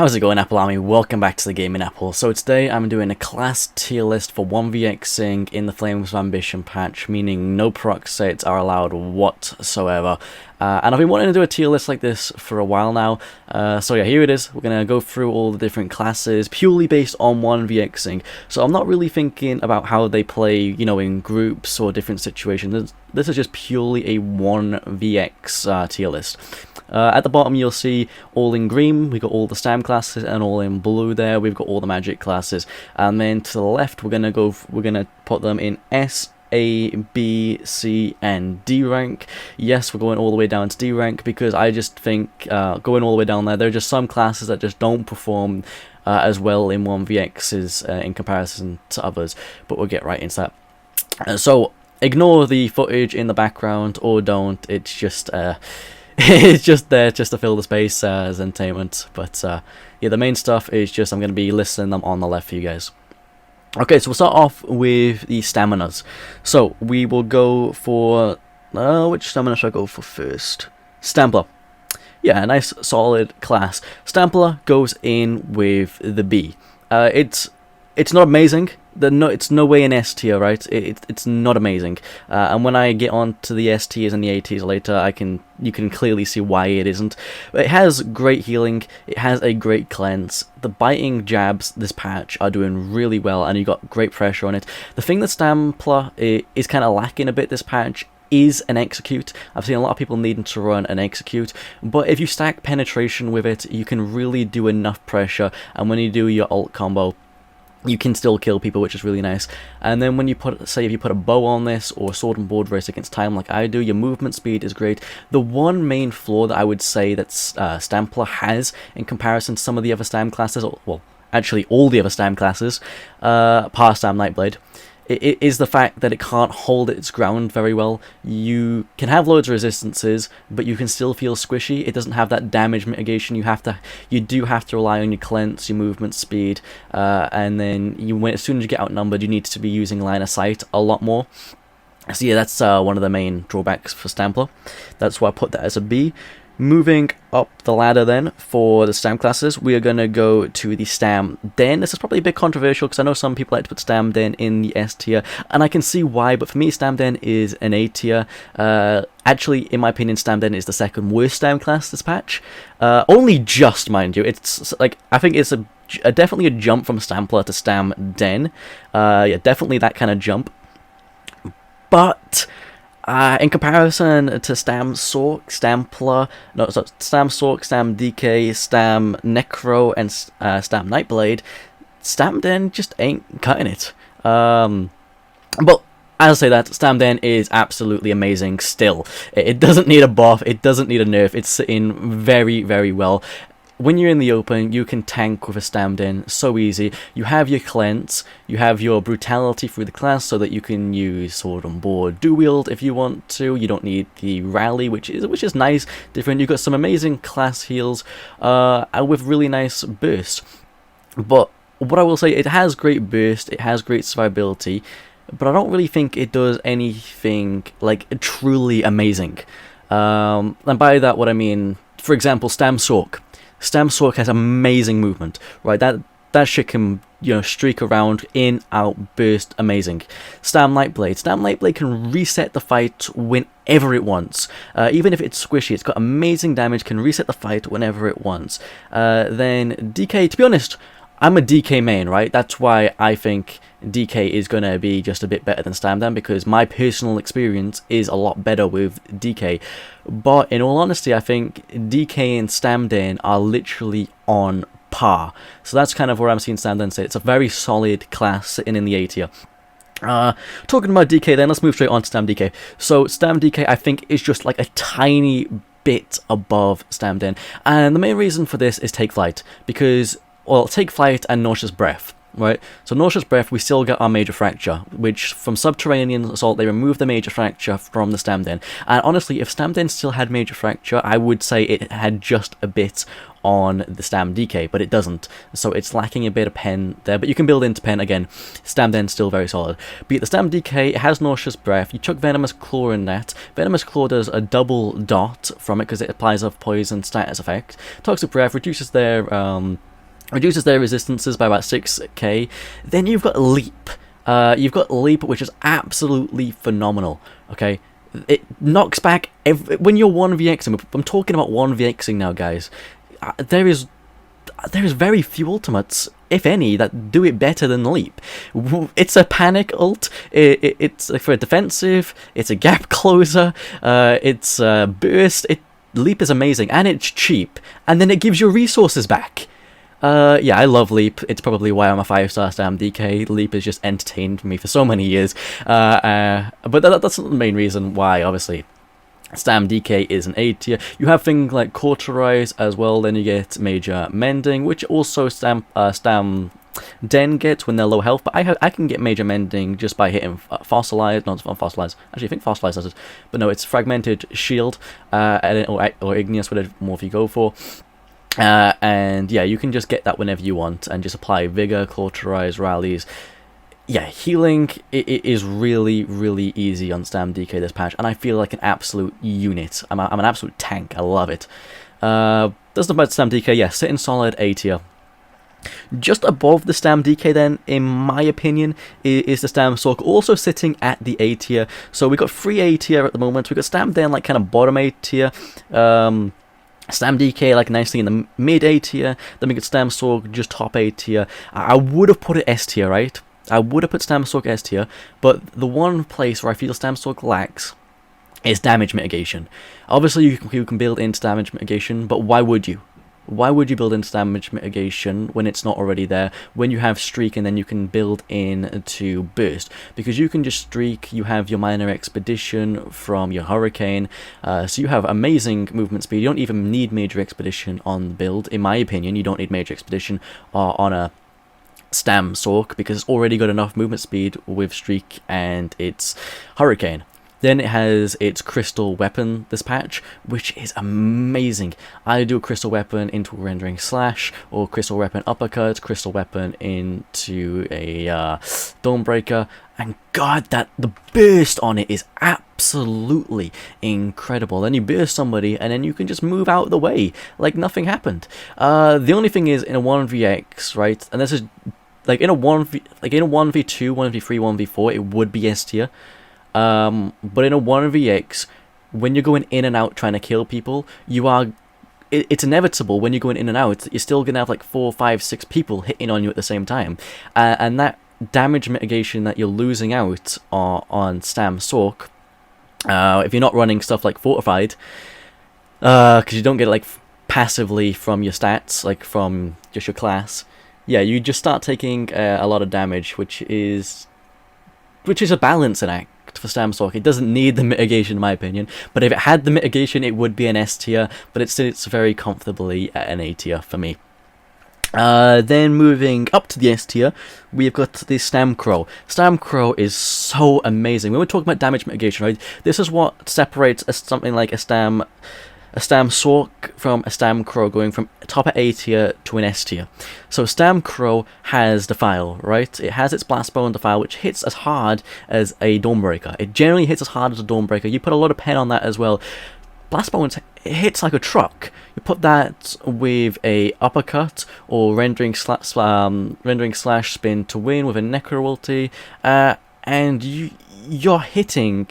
How's it going, Apple Army? Welcome back to the Gaming Apple. So today I'm doing a class tier list for 1vxing in the Flames of Ambition patch, meaning no PROCS sets are allowed whatsoever. And I've been wanting to do a tier list like this for a while now, so yeah, here it is. We're going to go through all the different classes, purely based on 1vxing. So I'm not really thinking about how they play, you know, in groups or different situations. This is just purely a 1vx tier list. At the bottom you'll see all in green, we've got all the STAM classes, and all in blue there, we've got all the magic classes. And then to the left we're gonna put them in S, A, B, C, and D rank. Yes, we're going all the way down to D rank because I just think going all the way down there are just some classes that just don't perform as well in 1vx's in comparison to others, but we'll get right into that. So ignore the footage in the background, or don't. It's just it's just there just to fill the space as entertainment. But yeah, the main stuff is just I'm going to be listing them on the left for you guys. Okay, so we'll start off with the staminas. So we will go for which stamina should I go for first? Stampler. Yeah, a nice solid class. Stampler goes in with the B. It's not amazing. It's no way an S tier, right? It's not amazing. And when I get on to the S tiers and the A tiers later, you can clearly see why it isn't. But it has great healing. It has a great cleanse. The biting jabs this patch are doing really well, and you got great pressure on it. The thing that Stampler is kind of lacking a bit this patch is an execute. I've seen a lot of people needing to run an execute, but if you stack penetration with it, you can really do enough pressure, and when you do your ult combo, you can still kill people, which is really nice. And then when you if you put a bow on this, or sword and board race against time like I do, your movement speed is great. The one main flaw that I would say that Stampler has in comparison to some of the other Stam classes, well, actually all the other Stam classes, past Stam Nightblade, it is the fact that it can't hold its ground very well. You can have loads of resistances, but you can still feel squishy. It doesn't have that damage mitigation. You do have to rely on your cleanse, your movement speed, and then as soon as you get outnumbered, you need to be using line of sight a lot more. So yeah, that's one of the main drawbacks for Stampler. That's why I put that as a B. Moving up the ladder then for the Stam classes, we are going to go to the Stam Den. This is probably a bit controversial because I know some people like to put Stam Den in the S tier, and I can see why, but for me Stam Den is an A tier. Actually, in my opinion, Stam Den is the second worst Stam class this patch. Only just, mind you. It's like, I think it's definitely a jump from Stampler to Stam Den. Yeah, definitely that kind of jump. But in comparison to Stam Sork, Stampler, Stam Sork, Stam DK, Stam Necro, and Stam Nightblade, Stam Den just ain't cutting it. But I'll say that Stam Den is absolutely amazing still. It doesn't need a buff, it doesn't need a nerf, it's sitting very, very well. When you're in the open, you can tank with a Stam Den so easy. You have your cleanse, you have your brutality through the class so that you can use sword and board dual wield if you want to. You don't need the rally, which is nice, different. You've got some amazing class heals with really nice burst. But what I will say, it has great burst, it has great survivability, but I don't really think it does anything like truly amazing. And by that what I mean, for example, Stam Sork. Stam Sork has amazing movement, right? That shit can, you know, streak around, in, out, burst, amazing. Stam Nightblade can reset the fight whenever it wants. Even if it's squishy, it's got amazing damage, can reset the fight whenever it wants. Then DK, to be honest, I'm a DK main, right? That's why I think DK is going to be just a bit better than Stam Den, because my personal experience is a lot better with DK. But in all honesty, I think DK and Stam Den are literally on par. So that's kind of where I'm seeing Stam Den sit. It's a very solid class sitting in the A tier. Talking about DK then, let's move straight on to Stam DK. So Stam DK, I think, is just like a tiny bit above Stam Den. And the main reason for this is Take Flight, because, well, Take Flight and Nauseous Breath. Right, so Nauseous Breath, we still get our Major Fracture, which from Subterranean Assault, they removed the Major Fracture from the Stam Den. And honestly, if Stam Den still had Major Fracture, I would say it had just a bit on the Stam DK, but it doesn't. So it's lacking a bit of pen there, but you can build into pen again. Stam Den's still very solid. But the Stam DK, it has Nauseous Breath. You chuck Venomous Claw in that. Venomous Claw does a double dot from it because it applies a poison status effect. Toxic Breath reduces their reduces their resistances by about 6k. Then you've got Leap. Which is absolutely phenomenal. Okay, it knocks back when you're 1vxing. I'm talking about 1vxing now, guys. There is very few ultimates, if any, that do it better than Leap. It's a panic ult. It's for a defensive. It's a gap closer. It's a burst. Leap is amazing, and it's cheap. And then it gives your resources back. Yeah, I love Leap. It's probably why I'm a 5-star Stam DK. Leap has just entertained me for so many years. But that's not the main reason why, obviously. Stam DK is an A tier. You have things like Cauterize as well, then you get Major Mending, which also Stam Den gets when they're low health, but I can get Major Mending just by hitting Fossilize, not Fossilize, actually I think Fossilize does it, but no, it's Fragmented Shield, or Igneous, whatever more if you go for. And yeah, you can just get that whenever you want and just apply Vigor, Cauterize, Rallies. Yeah, healing it is really, really easy on Stam DK this patch, and I feel like an absolute unit. I'm an absolute tank. I love it. That's not about Stam DK. Yeah, sitting solid A tier. Just above the Stam DK then, in my opinion, is the Stam Sork, also sitting at the A tier. So we've got 3 A tier at the moment. We've got Stam Den like kind of bottom A tier. Stam DK like nicely in the mid A tier. Then we got Stam Sork just top A tier. I would have put it S tier, right? I would have put Stam Sork S tier, but the one place where I feel Stam Sork lacks is damage mitigation. Obviously, you can build into damage mitigation, but why would you? Why would you build into damage mitigation when it's not already there? When you have Streak and then you can build in to Burst. Because you can just Streak, you have your Minor Expedition from your Hurricane, so you have amazing movement speed. You don't even need Major Expedition on the build, in my opinion. You don't need Major Expedition on a Stam Sork because it's already got enough movement speed with Streak and its Hurricane. Then it has its Crystal Weapon this patch, which is amazing. I do a Crystal Weapon into a Rendering Slash, or Crystal Weapon Uppercut, Crystal Weapon into a Dawnbreaker, and god, the burst on it is absolutely incredible. Then you burst somebody, and then you can just move out of the way like nothing happened. The only thing is, in a 1vx, right, and this is like in a 1v2, 1v3, 1v4, it would be S tier. But in a 1vx, when you're going in and out trying to kill people, it's inevitable when you're going in and out, you're still going to have like 4, 5, 6 people hitting on you at the same time. And that damage mitigation that you're losing out on Stam Sork, if you're not running stuff like Fortified, because you don't get it like passively from your stats, like from just your class, yeah, you just start taking a lot of damage, which is a balancing act for Stam Sork. It doesn't need the mitigation in my opinion, but if it had the mitigation it would be an S tier, but it sits very comfortably at an A tier for me. Then moving up to the S tier, we've got the Stam Crow. Stam Crow is so amazing. When we're talking about damage mitigation, right, this is what separates something like a Stam Sork from a Stam Crow, going from top of A tier to an S tier. So Stam Crow has Defile, right? It has its Blast Bow and Defile, which hits as hard as a Dawnbreaker. It generally hits as hard as a Dawnbreaker. You put a lot of pen on that as well. Blast Bow, it hits like a truck. You put that with a Uppercut or Rendering Slash Spin to Win with a Necro ulti, and you're hitting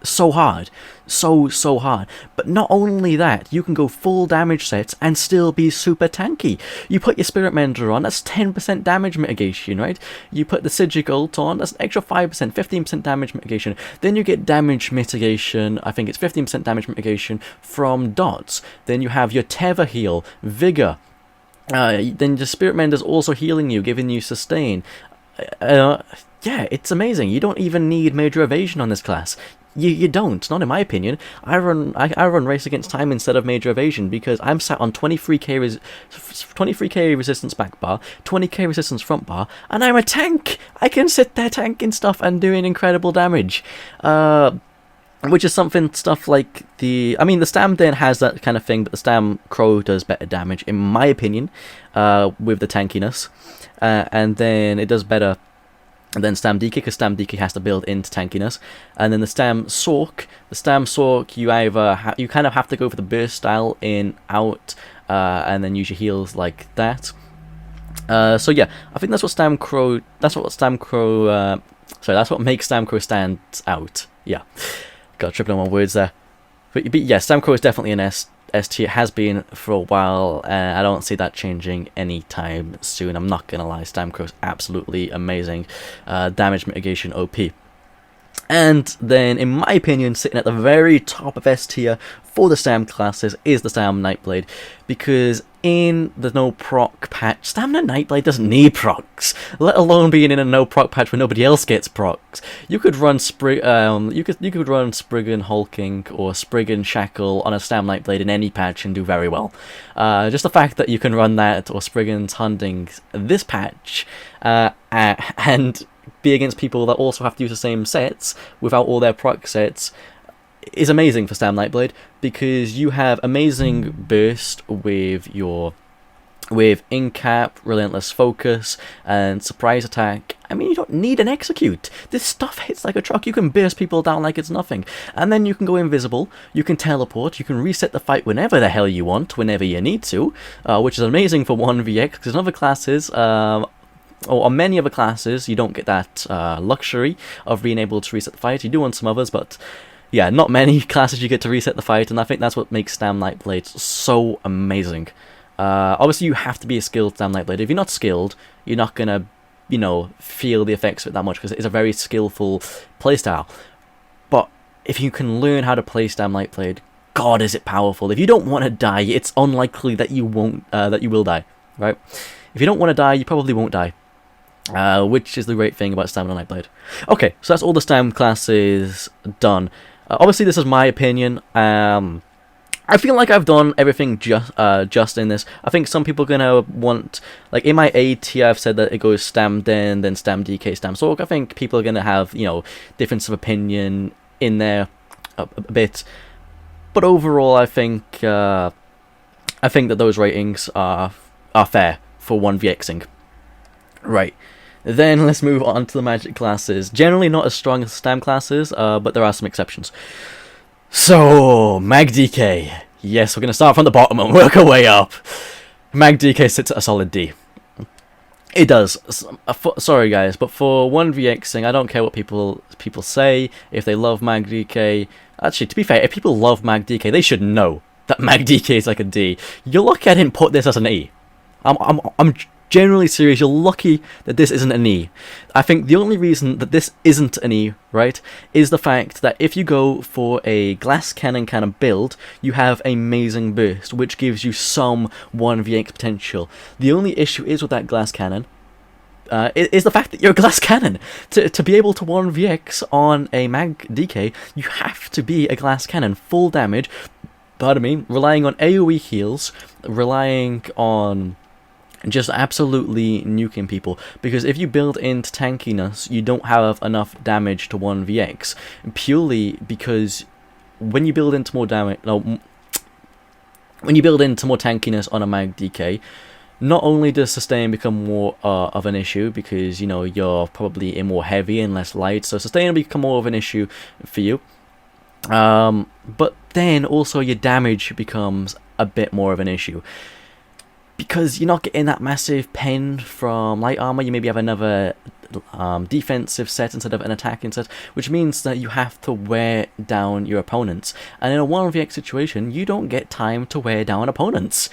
so hard, so hard. But not only that, you can go full damage sets and still be super tanky. You put your Spirit Mender on, that's 10% damage mitigation, right? You put the Sigic ult on, that's an extra 5%, 15% damage mitigation. Then you get damage mitigation, I think it's 15% damage mitigation from dots. Then you have your Tether heal, Vigor. Then the Spirit Mender's also healing you, giving you sustain. Yeah, it's amazing. You don't even need Major Evasion on this class. You don't, not in my opinion. I run Race Against Time instead of Major Evasion because I'm sat on 23k resistance back bar, 20k resistance front bar, and I'm a tank! I can sit there tanking stuff and doing incredible damage. Which is stuff like the Stam Den has that kind of thing, but the Stam Crow does better damage, in my opinion, with the tankiness. And then it does better than Stam DK, because Stam DK has to build into tankiness. And then the Stam Sork, you either you kind of have to go for the burst style in, out, and then use your heals like that. So yeah, I think that's what Stamcrow. That's what Stamcrow. Sorry, that's what makes Stamcrow stand out. Yeah, got tripping on my words there. But yeah, Stamcrow is definitely an S tier. Has been for a while. I don't see that changing anytime soon. I'm not gonna lie, Stamcrow's absolutely amazing. Damage mitigation OP. And then, in my opinion, sitting at the very top of S tier for the Stam classes is the Stam Nightblade, because in the no proc patch, Stamina Nightblade doesn't need procs, let alone being in a no proc patch where nobody else gets procs. You could run you could run Spriggan Hulking or Spriggan Shackle on a Stam Nightblade in any patch and do very well. Just the fact that you can run that or Spriggan's Hunting this patch and be against people that also have to use the same sets without all their proc sets is amazing for Stam Nightblade, because you have amazing burst with Incap, Relentless Focus, and Surprise Attack. I mean, you don't need an Execute. This stuff hits like a truck. You can burst people down like it's nothing. And then you can go invisible, you can teleport, you can reset the fight whenever the hell you want, whenever you need to, which is amazing for 1vx, because in other classes, or on many other classes, you don't get that luxury of being able to reset the fight. You do on some others, but yeah, not many classes you get to reset the fight, and I think that's what makes Stam Nightblade so amazing. Obviously, you have to be a skilled Stam Nightblade. If you're not skilled, you're not gonna, feel the effects of it that much, because it's a very skillful playstyle. But if you can learn how to play Stam Nightblade, God, is it powerful. If you don't want to die, it's unlikely that you will die, right? If you don't want to die, you probably won't die. Which is the great thing about Stamina Nightblade. Okay, so that's all the Stam classes done. Obviously, this is my opinion. I feel like I've done everything just in this. I think some people are gonna want, like in my A tier, I've said that it goes Stam Den, then Stam DK, Stam Sork. I think people are gonna have difference of opinion in there a bit, but overall, I think that those ratings are fair for 1vxing. Right. Then let's move on to the magic classes. Generally not as strong as Stam classes, but there are some exceptions. So, Mag DK. Yes, we're going to start from the bottom and work our way up. Mag DK sits at a solid D. It does. Sorry guys, but for 1vxing, I don't care what people say, if they love Mag DK. Actually, to be fair, if people love Mag DK, they should know that Mag DK is like a D. You're lucky I didn't put this as an E. I'm generally serious, you're lucky that this isn't an E. I think the only reason that this isn't an E, right, is the fact that if you go for a glass cannon kind of build, you have amazing burst, which gives you some 1vx potential. The only issue is with that glass cannon, is the fact that you're a glass cannon. To be able to 1vx on a Mag DK, you have to be a glass cannon, full damage, pardon me, relying on AoE heals, relying on just absolutely nuking people, because if you build into tankiness, you don't have enough damage to 1vx, purely because when you build into more damage, when you build into more tankiness on a Mag DK, not only does sustain become more of an issue, because you're probably in more heavy and less light, so sustain will become more of an issue for you, but then also your damage becomes a bit more of an issue, because you're not getting that massive pen from light armor. You maybe have another defensive set instead of an attacking set, which means that you have to wear down your opponents. And in a 1vx situation, you don't get time to wear down opponents.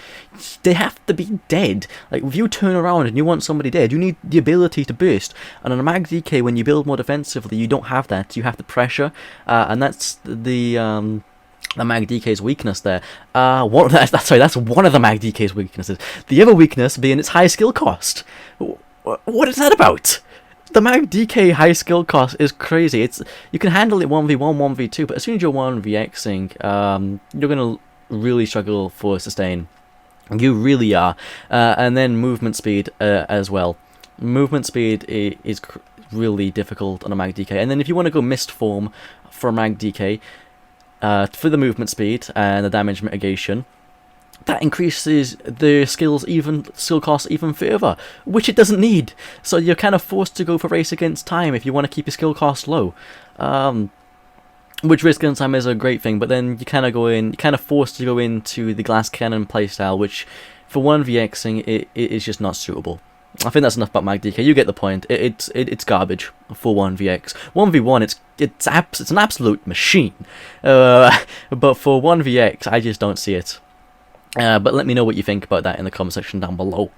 They have to be dead. Like, if you turn around and you want somebody dead, you need the ability to burst. And on a Mag DK, when you build more defensively, you don't have that. You have the pressure, and that's the Mag DK's weakness there. That's one of the Mag DK's weaknesses. The other weakness being its high skill cost. What is that about? The Mag DK high skill cost is crazy. You can handle it 1v1, 1v2, but as soon as you're 1vxing, you're going to really struggle for sustain. You really are. And then movement speed as well. Movement speed is really difficult on a Mag DK. And then if you want to go Mist Form for a Mag DK, for the movement speed and the damage mitigation, that increases the skill cost even further, which it doesn't need. So you're kind of forced to go for race against time if you want to keep your skill cost low. Which race against time is a great thing, but then you're kind of forced to go into the glass cannon playstyle, which for 1vxing it is just not suitable. I think that's enough about MagDK. You get the point. It's garbage for 1vx. 1v1, it's an absolute machine. But for 1vx, I just don't see it. But let me know what you think about that in the comment section down below.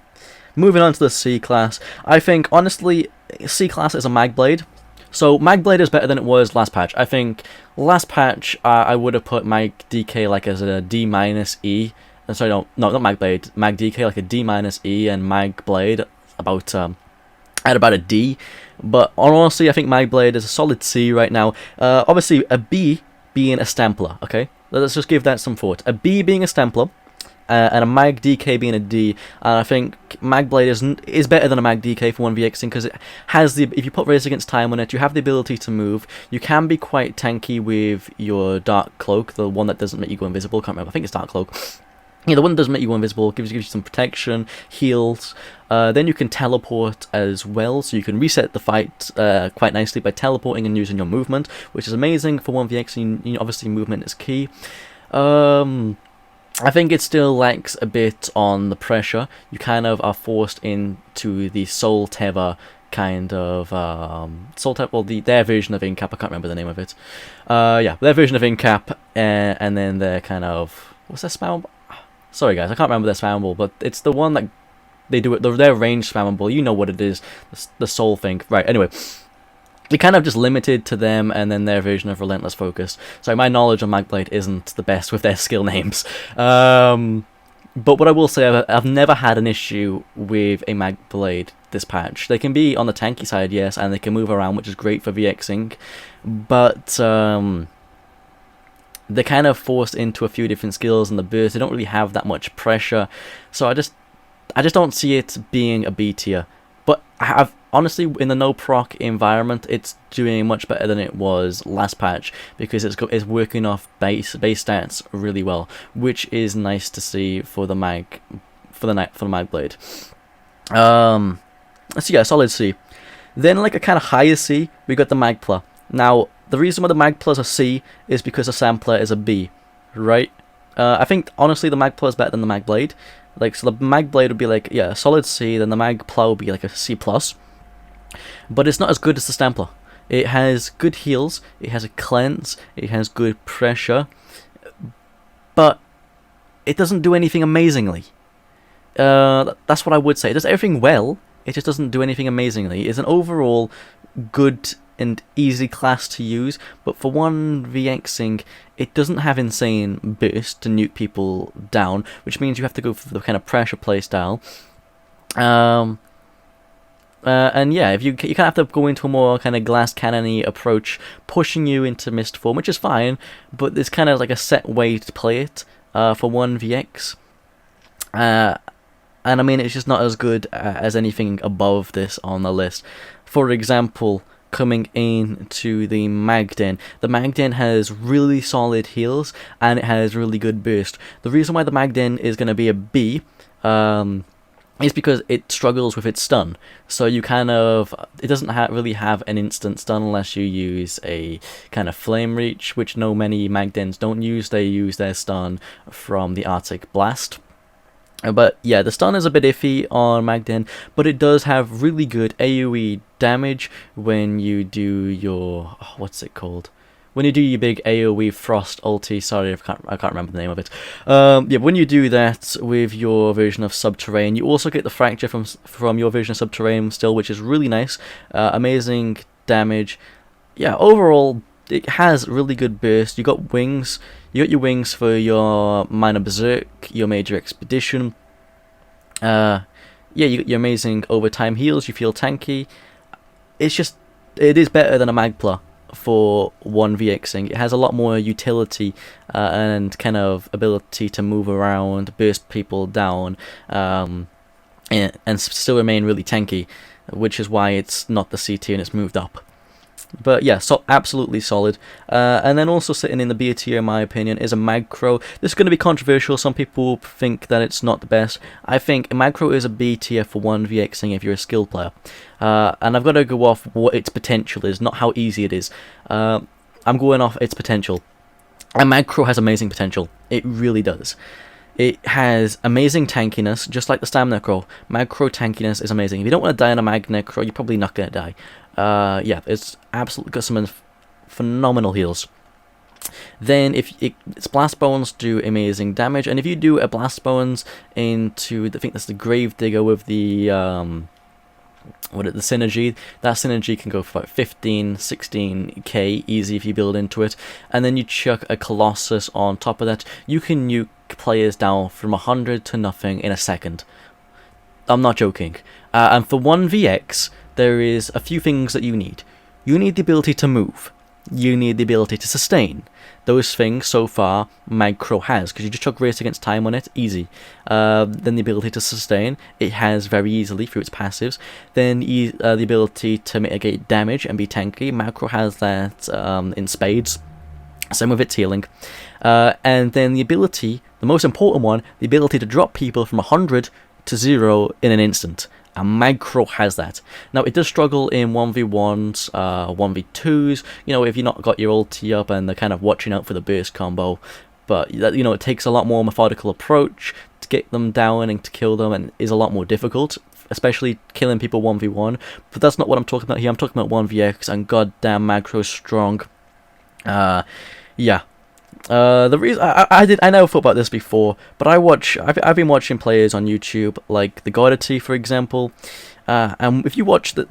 Moving on to the C class, I think honestly C class is a Magblade. So Magblade is better than it was last patch. I think last patch I would have put MagDK like as a D-E. Sorry, no, not Magblade. MagDK like a D-E, and Magblade about at about a D. But honestly, I think Magblade is a solid C right now. Obviously, a B being a Stampler. Okay, let's just give that some thought. A B being a Stampler. And a MagDK being a D, and I think Magblade is better than a MagDK for 1vxing because it has the, if you put Race Against Time on it, you have the ability to move. You can be quite tanky with your Dark Cloak, the one that doesn't make you go invisible. Can't remember. I think it's Dark Cloak. Yeah, the one that doesn't make you go invisible, gives you some protection, heals. Then you can teleport as well, so you can reset the fight quite nicely by teleporting and using your movement, which is amazing for 1vxing. Obviously, movement is key. I think it still lacks a bit on the pressure. You kind of are forced into the Soul Tether kind of Soul Tether, well, their version of Incap. I can't remember the name of it. Yeah, their version of Incap, and then their kind of, what's their spammable? Sorry guys, I can't remember their spammable, but it's the one that they do it. Their range spammable. You know what it is, the Soul thing, right? Anyway. You're kind of just limited to them and then their version of Relentless Focus. So my knowledge on Magblade isn't the best with their skill names. But what I will say, I've never had an issue with a Magblade this patch. They can be on the tanky side, yes, and they can move around, which is great for VXing. But they're kind of forced into a few different skills in the burst. They don't really have that much pressure. So I just don't see it being a B tier. But honestly, in the no proc environment, it's doing much better than it was last patch because it's working off base stats really well, which is nice to see for the Magblade. So yeah, solid C. Then like a kind of higher C, we got the Magpla. Now the reason why the Magpla's a C is because the Sampler is a B, right? I think honestly the Magpla is better than the Magblade. Like, so the Magblade would be like, yeah, a solid C, then the Magpla would be like a C+. But it's not as good as the Stampler. It has good heals, it has a cleanse, it has good pressure, but it doesn't do anything amazingly. That's what I would say. It does everything well, it just doesn't do anything amazingly. It's an overall good and easy class to use, but for 1vxing, it doesn't have insane burst to nuke people down, which means you have to go for the kind of pressure playstyle. And yeah, if you kind of have to go into a more kind of glass cannon-y approach, pushing you into mist form, which is fine, but there's kind of like a set way to play it for 1vx. And I mean, it's just not as good as anything above this on the list. For example, coming into the Magden. The Magden has really solid heals, and it has really good burst. The reason why the Magden is going to be a B is because it struggles with its stun. So you kind of, it doesn't really have an instant stun unless you use a kind of Flame Reach, which many Magdens don't use. They use their stun from the Arctic Blast. But yeah, the stun is a bit iffy on Magden, but it does have really good AoE damage when you do your, what's it called? When you do your big AoE Frost ulti, sorry, I can't remember the name of it. Yeah, when you do that with your version of Subterrane, you also get the Fracture from your version of Subterrane still, which is really nice. Amazing damage. Yeah, overall, it has really good burst. You got wings. You got your wings for your Minor Berserk, your Major Expedition. Yeah, you got your amazing overtime heals. You feel tanky. It is better than a Magpla for 1vxing. It has a lot more utility and kind of ability to move around, burst people down, and still remain really tanky, which is why it's not the C tier and it's moved up. But yeah, so absolutely solid. And then also sitting in the B tier, in my opinion, is a Magcro. This is going to be controversial. Some people think that it's not the best. I think a Magcro is a B tier for 1vxing if you're a skilled player. And I've got to go off what its potential is, not how easy it is. I'm going off its potential. And Magcro has amazing potential. It really does. It has amazing tankiness, just like the Stam Necro. Mag Crow tankiness is amazing. If you don't want to die on a Mag Necro, you're probably not going to die. Yeah, it's absolutely got some phenomenal heals. Then its blast bones do amazing damage, and if you do a blast bones into, I think that's the Grave Digger with the the synergy, that synergy can go for about 15-16k easy if you build into it, and then you chuck a Colossus on top of that. You can nuke players down from 100 to nothing in a second. I'm not joking. And for 1vx, there is a few things that you need. You need the ability to move. You need the ability to sustain. Those things, so far, Mag Crow has, because you just chuck Race Against Time on it, easy. Then the ability to sustain, it has very easily through its passives. Then the ability to mitigate damage and be tanky, Mag Crow has that in spades. Same with its healing. And then the ability, the most important one, the ability to drop people from 100 to 0 in an instant. And Mag Crow has that. Now, it does struggle in 1v1s, 1v2s, you know, if you've not got your ulti up and they're kind of watching out for the burst combo. But, you know, it takes a lot more methodical approach to get them down and to kill them, and is a lot more difficult, especially killing people 1v1. But that's not what I'm talking about here. I'm talking about 1vx, and goddamn, Mag Crow's strong. Yeah. The reason I never thought about this before, but I've been watching players on YouTube like the Godity, for example, and if you watch a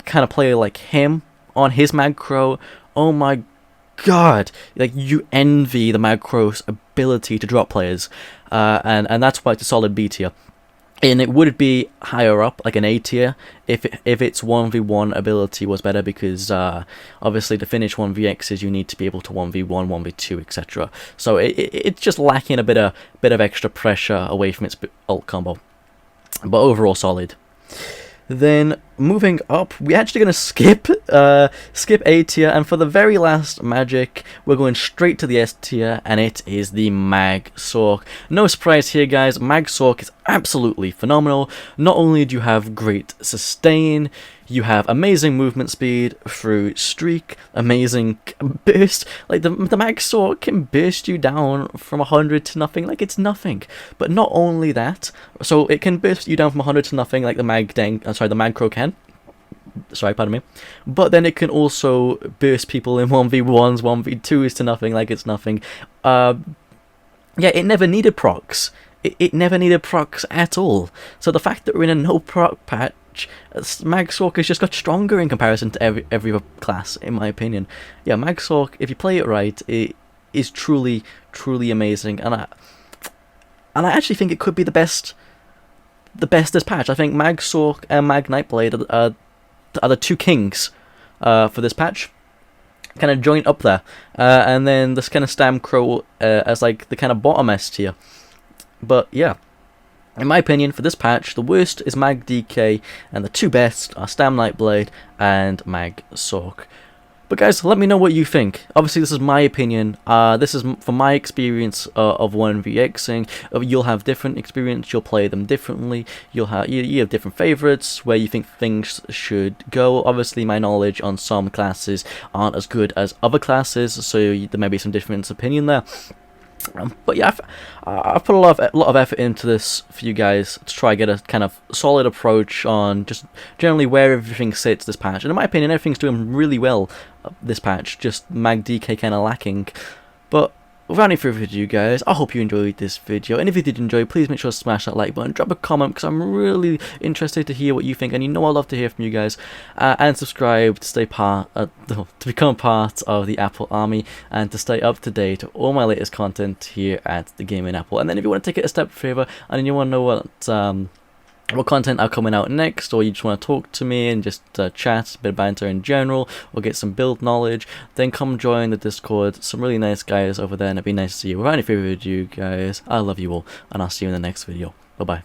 kind of player like him on his Mag Crow, oh my god, like you envy the Mag Crow's ability to drop players, and that's why it's a solid B tier. And it would be higher up, like an A tier, if its 1v1 ability was better, because obviously to finish 1vx's you need to be able to 1v1, 1v2, etc. So it's just lacking a bit of extra pressure away from its ult combo. But overall solid. Then moving up, we're actually going to skip A tier, and for the very last magic, we're going straight to the S tier, and it is the Mag Sorc. No surprise here, guys, Mag Sorc is absolutely phenomenal. Not only do you have great sustain, you have amazing movement speed through streak, amazing burst. Like the Mag Sorc can burst you down from 100 to nothing like it's nothing. But not only that, so it can burst you down from 100 to nothing like the the Mag Crow can. Sorry, pardon me. But then it can also burst people in 1v1s, 1v2s to nothing like it's nothing. Yeah, it never needed procs. It never needed procs at all. So the fact that we're in a no proc patch, Mag Sorc has just got stronger in comparison to every other class, in my opinion. Yeah, Mag Sorc, if you play it right, it is truly amazing, and I actually think it could be the best this patch. I think Mag Sorc and Mag Nightblade are the two kings for this patch, kind of joint up there, and then this kind of Stam Crow as like the kind of bottom S tier. But yeah, in my opinion, for this patch, the worst is Mag DK, and the two best are Stam Nightblade and Mag Sorc. But guys, let me know what you think. Obviously, this is my opinion. This is from my experience of 1vxing. You'll have different experience. You'll play them differently. You have different favorites where you think things should go. Obviously, my knowledge on some classes aren't as good as other classes, so there may be some different opinion there. But yeah, I've put a lot of effort into this for you guys to try and get a kind of solid approach on just generally where everything sits this patch. And in my opinion, everything's doing really well this patch, just Mag DK kind of lacking. But without any further ado, guys, I hope you enjoyed this video, and if you did enjoy, please make sure to smash that like button, drop a comment, because I'm really interested to hear what you think, and you know I'd love to hear from you guys, and subscribe to to become part of the Apple Army, and to stay up to date with all my latest content here at the Gaming Apple. And then if you want to take it a step further, and you want to know what content are coming out next, or you just want to talk to me and just chat, a bit of banter in general, or get some build knowledge, then come join the Discord. Some really nice guys over there, and it'd be nice to see you. Without any further ado, guys, I love you all, and I'll see you in the next video. Bye bye.